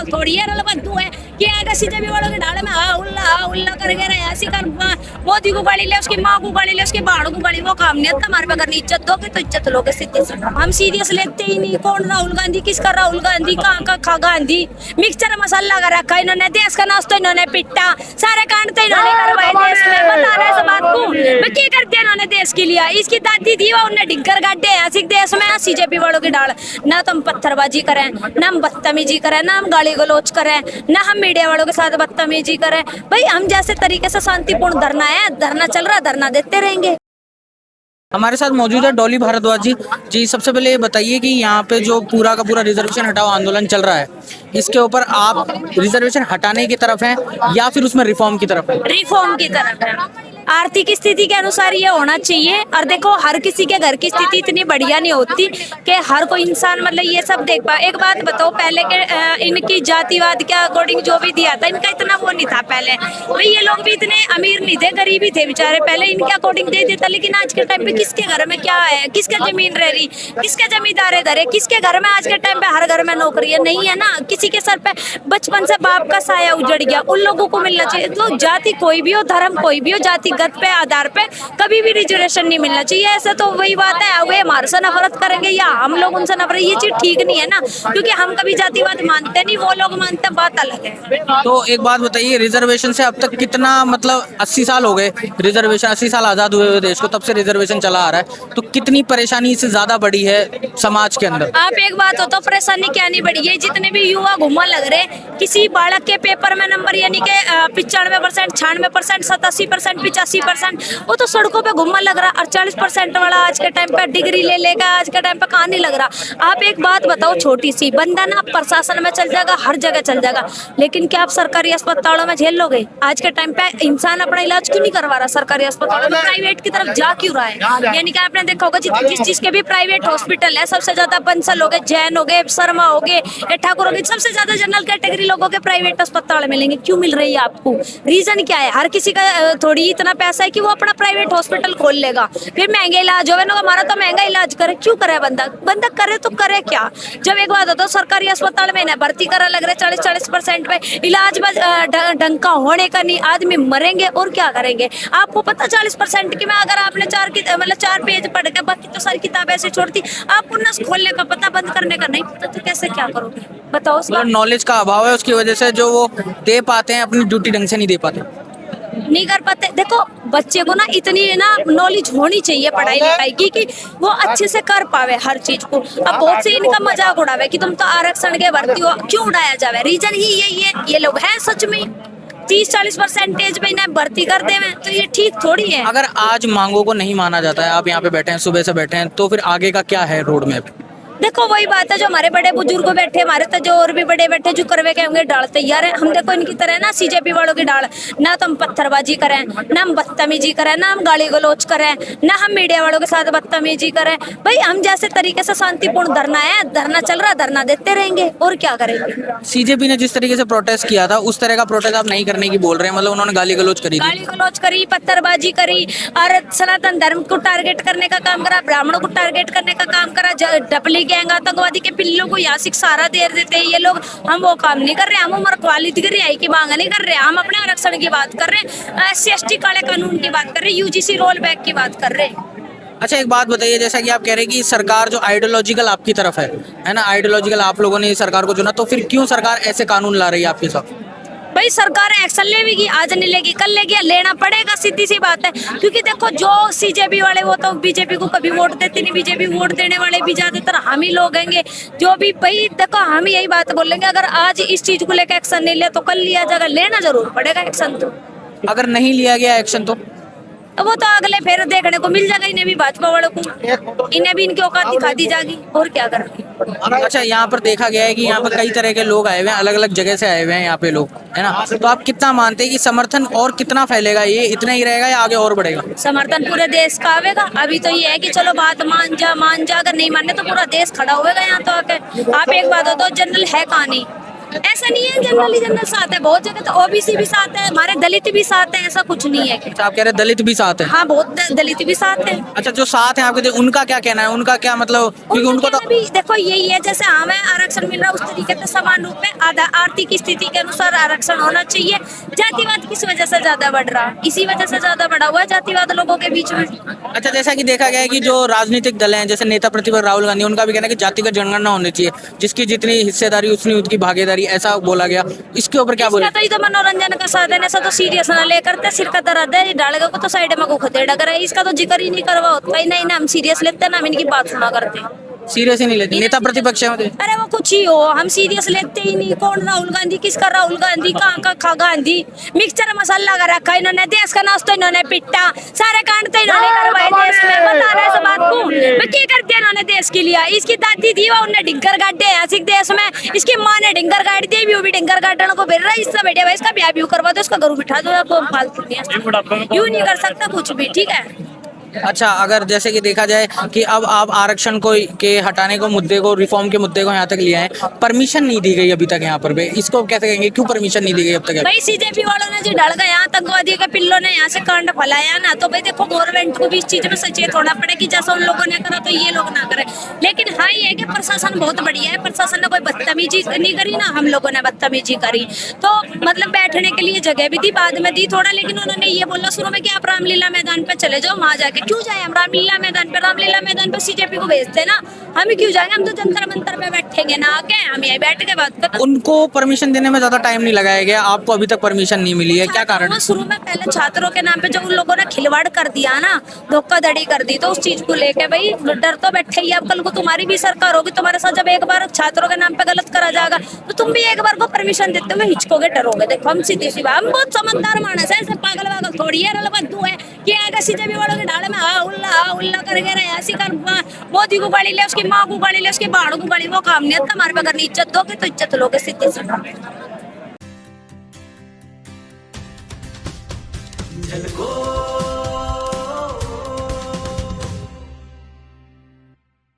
थोड़ी है रेलेवेंट तू है कि अगर सीजेपी वालों के डाले में हाँ उल्ला करके रहे ऐसी कर मोदी को गाड़ी ले, उसकी माँ को गाड़ी ले, उसकी बाढ़ को गाड़ी, वो काम नहीं है हमारे पे। अगर इज्जत दोगे तो इज्जत लोगे सीधे से। हम सीरियस लेते ही नहीं। कौन राहुल गांधी, किसका राहुल गांधी, कहाँ का खा गांधी, मिक्सचर मसाला का रखा इन्होंने, देश का नाश तो इन्होंने पिट्टा, सारे कांड तो इन्होंने करवाए देश में। बता रहे इस बात को मैं क्या करते इन्होंने देश के लिए। इसकी दादी थी वो उन्हें डिग्गर गाड्डे ऐसी देश में सीजेपी वालों की डाल। ना तो हम पत्थरबाजी करें, ना हम बदतमीजी करें, ना हम गाली गलौज करें, ना हम मीडिया वालों के साथ बदतमीजी करें। भाई हम जैसे तरीके से शांतिपूर्ण धरना है, धरना चल रहा, धरना देते रहेंगे। हमारे साथ मौजूद है डॉली भारद्वाज जी। जी सबसे पहले ये बताइए कि यहाँ पे जो पूरा का पूरा रिजर्वेशन हटाओ आंदोलन चल रहा है, इसके ऊपर आप रिजर्वेशन हटाने की तरफ हैं या फिर उसमें रिफॉर्म की तरफ हैं? रिफॉर्म की तरफ है। आर्थिक स्थिति के अनुसार ये होना चाहिए। और देखो हर किसी के घर की स्थिति इतनी बढ़िया नहीं होती कि हर कोई इंसान मतलब ये सब देख पाए। एक बात बताओ, पहले के इनकी जातिवाद के अकॉर्डिंग जो भी दिया था, इनका इतना वो नहीं था पहले। भाई ये लोग भी इतने अमीर नहीं थे, गरीब ही थे बेचारे, पहले इनके अकॉर्डिंग दे देता। लेकिन आज के टाइम पे किसके घर में क्या है, किसके जमीन रह रही, किसके जमींदारे धरे, किसके घर में आज के टाइम पे हर घर में नौकरी है नहीं है ना। किसी के सर पे बचपन से बाप का साया उजड़ गया, उन लोगों को मिलना चाहिए। तो जाति कोई भी हो, धर्म कोई भी हो, जातिगत पे आधार पे कभी भी रिजर्वेशन नहीं मिलना चाहिए। ऐसा तो वही बात है, वे हमारे से नफरत करेंगे या हम लोग उनसे नफरत, ये चीज ठीक नहीं है ना। क्योंकि हम कभी जातिवाद मानते नहीं, वो लोग मानते, बात अलग है। तो एक बात बताइए, रिजर्वेशन से अब तक कितना मतलब 80 साल हो गए रिजर्वेशन, 80 साल आजाद हुए हुए देश को, तब से रिजर्वेशन चला आ रहा है। तो कितनी परेशानी इससे ज्यादा बढ़ी है समाज के अंदर? आप एक बात हो तो परेशानी क्या नहीं बढ़ी है। जितने भी युवा घूमने लग रहे, किसी बालक के पेपर में नंबर यानी कि 95%, 96%, 87%, 85%, वो तो सड़कों पे घूमने लग रहा। और 40% वाला आज के टाइम पे डिग्री ले लेगा, आज के टाइम पे कहाँ नहीं लग रहा। आप एक बात बताओ, छोटी सी बंदा ना प्रशासन में चल जाएगा, हर जगह चल जाएगा, लेकिन क्या आप सरकारी अस्पतालों में झेल लोगे? आज के टाइम पे इंसान अपना इलाज क्यों नहीं करवा रहा सरकारी अस्पतालों में, प्राइवेट की तरफ जा क्यों रहा है? यानी कि आपने देखा होगा जिस चीज के भी प्राइवेट हॉस्पिटल है, सबसे ज्यादा बंसल हो गए, जैन हो गए, शर्मा हो गए, ठाकुर हो गए, सबसे ज्यादा जनरल कैटेगरी लोगों के प्राइवेट अस्पताल मिलेंगे। क्यों मिल रही है आपको? रीजन क्या है? हर किसी का थोड़ी इतना पैसा है कि वो अपना प्राइवेट हॉस्पिटल खोल लेगा, फिर महंगे इलाज होगा ना, हमारा तो महंगा इलाज करे। क्यों करे बंदा करे तो करे क्या? जब एक बात होता है सरकारी अस्पताल में ना भर्ती करा लग रहे 40% पे इलाज ढंग का होने का नहीं, आदमी मरेंगे और क्या करेंगे? आपको पता 40% की में अगर आपने 4 पेज पढ़ के बाकी तो सारी किताबें ऐसे छोड़ती, आपको नस खोलने का पता, बंद करने का नहीं पता, तो कैसे क्या करोगे बताओ? नॉलेज का अभाव है, उसकी वजह से जो वो दे पाते हैं अपनी ड्यूटी ढंग से नहीं दे पाते, नहीं कर पाते। देखो बच्चे को ना इतनी ना नॉलेज होनी चाहिए पढ़ाई लिखाई की कि वो अच्छे से कर पावे हर चीज को। अब बहुत से इनका मजाक उड़ावे कि तुम तो आरक्षण के भर्ती हो, क्यों उड़ाया जावे? रीजन ही यही है, ये लोग हैं सच में 30-40% पे इन्हें भर्ती कर देवे, तो ये ठीक थोड़ी है। अगर आज मांगों को नहीं माना जाता है, आप यहाँ पे बैठे हैं, सुबह से बैठे हैं, तो फिर आगे का क्या है रोड मैप? देखो वही बात है, जो हमारे बड़े बुजुर्ग बैठे, हमारे तो जो और भी बड़े बैठे, जो करवे के होंगे डाल तैयार है। हम देखो इनकी तरह ना सीजेपी वालों की डाल, ना तो हम पत्थरबाजी करें, ना हम बदतमीजी करें, ना हम गाली गलौज करें, ना हम मीडिया वालों के साथ बदतमीजी करें। भाई हम जैसे तरीके से शांतिपूर्ण धरना है, धरना चल रहा, धरना देते रहेंगे और क्या करेंगे। सीजेपी ने जिस तरीके से प्रोटेस्ट किया था, उस तरह का प्रोटेस्ट आप नहीं करने की बोल रहे हैं? मतलब उन्होंने गाली गलौज करी, गाली गलौज करी, पत्थरबाजी करी और सनातन धर्म को टारगेट करने का काम करा, ब्राह्मणों को टारगेट करने का काम करा, डपली गैंग आतंकवादी के पिल्लों को यहाँ से सहारा दे देते हैं ये लोग। हम वो काम नहीं कर रहे, हम उम्र क्वालिटी की रिहाई की मांग नहीं कर रहे, हम अपने आरक्षण की बात कर रहे हैं, SC/ST काले कानून की बात कर रहे हैं, UGC रोल बैक की बात कर रहे हैं। अच्छा एक बात बताइए, जैसा कि आप कह रहे हैं कि सरकार जो आइडियोलॉजिकल आपकी तरफ है ना, आइडियोलॉजिकल आप लोगों ने सरकार को चुना, तो फिर क्यों सरकार ऐसे कानून ला रही है आपके साथ? भाई सरकार एक्शन लेगी, आज नहीं लेगी कल लेगी, लेना पड़ेगा, सीधी सी बात है। क्योंकि देखो जो सीजेपी वाले वो तो बीजेपी को कभी वोट देते नहीं, बीजेपी वोट देने वाले भी ज्यादातर हम ही लोग हैं। जो भी भाई देखो हम यही बात बोलेंगे, अगर आज इस चीज को लेकर एक्शन नहीं लिया तो कल लिया जाएगा, लेना जरूर पड़ेगा एक्शन। तो अगर नहीं लिया गया एक्शन तो वो तो अगले फिर देखने को मिल जाएगा, इन्हें भी भाजपा वालों को, इन्हें भी इनकी औकात दिखा दी जाएगी और क्या करेंगे। अच्छा यहाँ पर देखा गया है कि यहाँ पर कई तरह के लोग आए हुए हैं, अलग अलग जगह से आए हुए हैं यहाँ पे लोग, है ना, तो आप कितना मानते हैं कि समर्थन और कितना फैलेगा? ये इतना ही रहेगा या आगे और बढ़ेगा? समर्थन पूरे देश का आवेगा। अभी तो ये है कि चलो बात मान जा, अगर नहीं माने तो पूरा देश खड़ा होगा यहाँ तो आके। आप एक बात हो तो जनरल है कहानी, ऐसा नहीं है जनरली जनरल साथ है, बहुत जगह तो ओबीसी भी साथ है, हमारे दलित भी साथ है, ऐसा कुछ नहीं है। अच्छा, आप कह रहे हैं दलित भी साथ है। हाँ, बहुत दलित भी साथ है। अच्छा, जो साथ है आपके, उनका क्या कहना है, उनका क्या मतलब, क्योंकि उनको तो भी देखो यही है, जैसे हमें आरक्षण मिल रहा है उस तरीके से समान रूप में आर्थिक स्थिति के अनुसार आरक्षण होना चाहिए। जातिवाद किस वजह से ज्यादा बढ़ रहा, इसी वजह से ज्यादा बढ़ा हुआ है जातिवाद लोगों के बीच में। अच्छा, जैसा कि देखा गया है कि जो राजनीतिक दल हैं, जैसे नेता प्रतिपक्ष राहुल गांधी, उनका भी कहना है कि जातिगत जनगणना होनी चाहिए, जिसकी जितनी हिस्सेदारी उतनी उसकी भागीदारी, ऐसा बोला गया। इसके ऊपर क्या बोले? इसका तो ये तो मनोरंजन का साधन है, ऐसा तो सीरियस ना लेकर ते सिर का दर्द है डालेगा को तो साइड में को खुदे डगर है, इसका तो जिक्र ही नहीं करवा होता। नहीं ना हम सीरियस लेते ना हम इनकी बात सुना करते। सीरियस ही नहीं लेते नेता प्रतिपक्ष है। अरे वो कुछ ही हो, हम सीरियस लेते ही नहीं। कौन राहुल गांधी, किसका राहुल गांधी, कहाँ का खा गांधी, मिक्सचर मसाला का रखा इन्होंने, देश का नाश तो इन्होंने पिट्टा, सारे कांड तो इन्होंने करवाए देश में। बता रहे इस बात को मैं क्या करते हैं इन्होंने देश के लिए। इसकी दादी थी वो, उन्हें डिंगर गाड़े ऐसी देश में, इसकी माँ ने डिंगर गाड़ दी भी, वो भी डिंगर गाड़ने को बेर रहा है। इससे बैठे भाई इसका ब्याह भी करवा दो, इसका घर बिठा दो, आपको फालतू यूं नहीं कर सकता कुछ भी, ठीक है। अच्छा, अगर जैसे कि देखा जाए कि अब आप आरक्षण को के हटाने को मुद्दे को, रिफॉर्म के मुद्दे को यहाँ तक लिया है, परमिशन नहीं दी गई अभी तक यहाँ पर भी, इसको कैसे कहेंगे, क्यों परमिशन नहीं दी गई अब तक? भाई सीजेपी वालों ने जो डल गया, आतंकवादी के पिल्लों ने यहाँ से कांड फैलाया ना, तो भाई देखो गवर्नमेंट को भी इस चीज में सचेत होना पड़ेगा कि जैसा उन लोगों ने करा तो ये लोग ना करें। लेकिन हाँ ये है कि प्रशासन बहुत बढ़िया है, प्रशासन ने कोई बदतमीजी नहीं करी ना, हम लोगों ने बदतमीजी करी। तो मतलब बैठने के लिए जगह भी दी, बाद में दी थोड़ा, लेकिन उन्होंने ये बोला शुरू में कि आप रामलीला मैदान पे चले जाओ, वहां जाके क्यों जाए हम रामलीला मैदान पे सीजेपी को भेजते ना, हम क्यों जाएंगे, हम तो जंतर मंतर पे बैठेंगे ना आके, हम यही बैठ के बात करते। उनको परमिशन देने में ज्यादा टाइम नहीं लगाया गया, आपको अभी तक परमिशन नहीं मिली है, क्या कारण है? शुरू में पहले छात्रों के नाम पे जब उन लोगों ने खिलवाड़ कर दिया ना, धोखाधड़ी कर दी, तो उस चीज को लेके भाई डर तो बैठे ही। अब कल को तुम्हारी भी सरकार होगी, तुम्हारे साथ जब एक बार छात्रों के नाम पे गलत करा जाएगा तो तुम भी एक बार को परमिशन देते हुए हिचकोगे, डरोगे। देखो हम सीधी सी बात, हम बहुत समझदार मानस है, ऐसे पागल वागल थोड़ी है, रलबद्दू है कि आगे सीजेपी वालों के डाले में हा उल्ला करके रहे, ऐसी कर मोदी को गाड़ी ले, उसकी माँ को गाड़ी ले, उसकी बाढ़ को गाड़ी, वो काम नहीं है हमारे पे। अगर इज्जत दोगे तो इज्जत लोगे, सीधे सीधा।